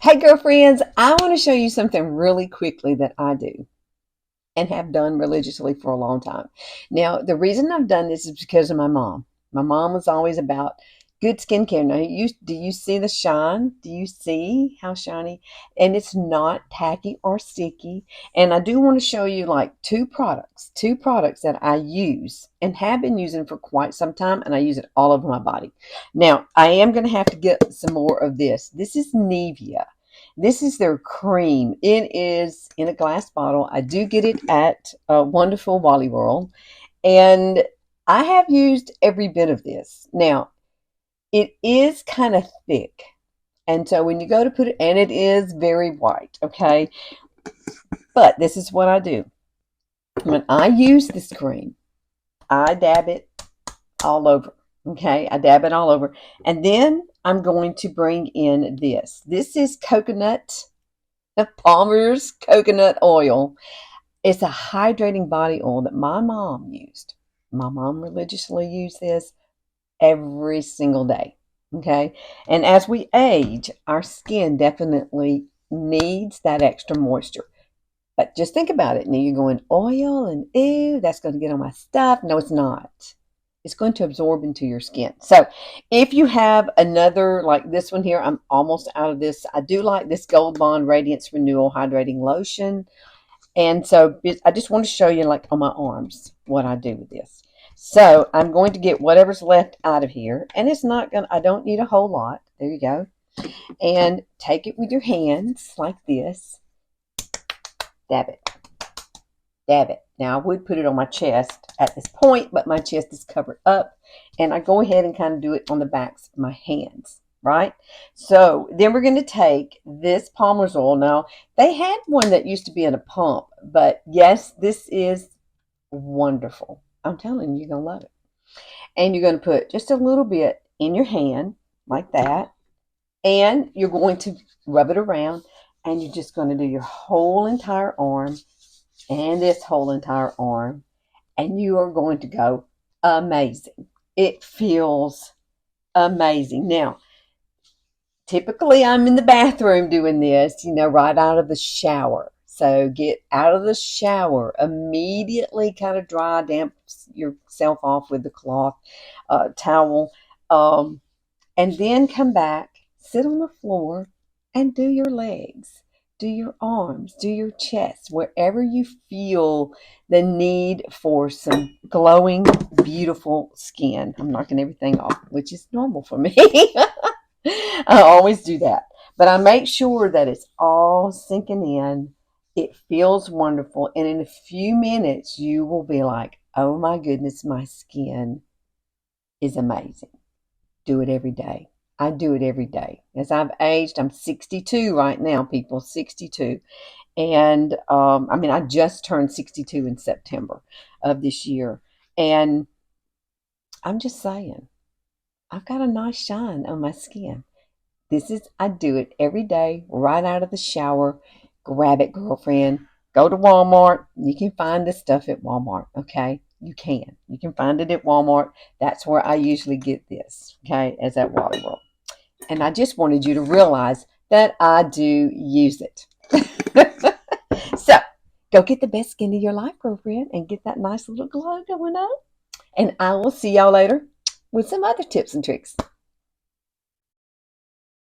Hey, girlfriends, I want to show you something really quickly that I do and have done religiously for a long time. Now, the reason I've done this is because of my mom. My mom was always about good skincare. Now, do you see the shine? Do you see how shiny? And it's not tacky or sticky. And I do want to show you like two products that I use and have been using for quite some time, and I use it all over my body. Now, I am going to have to get some more of this. This is Nivea. This is their cream. It is in a glass bottle. I do get it at Wonderful Wally World. And I have used every bit of this. Now, it is kind of thick. And so when you go to put it, and it is very white, okay? But this is what I do. When I use this cream, I dab it all over. Okay, I dab it all over. And then I'm going to bring in this. This is Palmer's coconut oil. It's a hydrating body oil that my mom used. My mom religiously used this every single day. Okay. And as we age, our skin definitely needs that extra moisture. But just think about it. Now you're going oil and ew, that's going to get on my stuff. No, it's not. It's going to absorb into your skin. So if you have another like this one here, I'm almost out of this. I do like this Gold Bond Radiance Renewal Hydrating Lotion. And so I just want to show you like on my arms what I do with this. So I'm going to get whatever's left out of here. And it's not going to, I don't need a whole lot. There you go. And take it with your hands like this. Dab it. Dab it. Now I would put it on my chest at this point, but my chest is covered up. And I go ahead and kind of do it on the backs of my hands. Right? So then we're going to take this Palmer's oil. Now, they had one that used to be in a pump, but yes, this is wonderful. I'm telling you, you're going to love it. And you're going to put just a little bit in your hand like that. And you're going to rub it around, and you're just going to do your whole entire arm and this whole entire arm. And you are going to go amazing. It feels amazing. Now, typically I'm in the bathroom doing this, right out of the shower. So get out of the shower, immediately kind of dry, damp yourself off with the cloth towel, and then come back, sit on the floor, and do your legs, do your arms, do your chest, wherever you feel the need for some glowing, beautiful skin. I'm knocking everything off, which is normal for me. I always do that. But I make sure that it's all sinking in. It feels wonderful. And in a few minutes, you will be like, oh my goodness, my skin is amazing. Do it every day. I do it every day. As I've aged, I'm 62 right now, people, 62. And I just turned 62 in September of this year. And I'm just saying, I've got a nice shine on my skin. I do it every day, right out of the shower. Grab it, girlfriend. Go to Walmart. You can find this stuff at Walmart, okay? You can. You can find it at Walmart. That's where I usually get this, okay, as at Wally World. And I just wanted you to realize that I do use it. So, go get the best skin of your life, girlfriend, and get that nice little glow going on. And I will see y'all later with some other tips and tricks.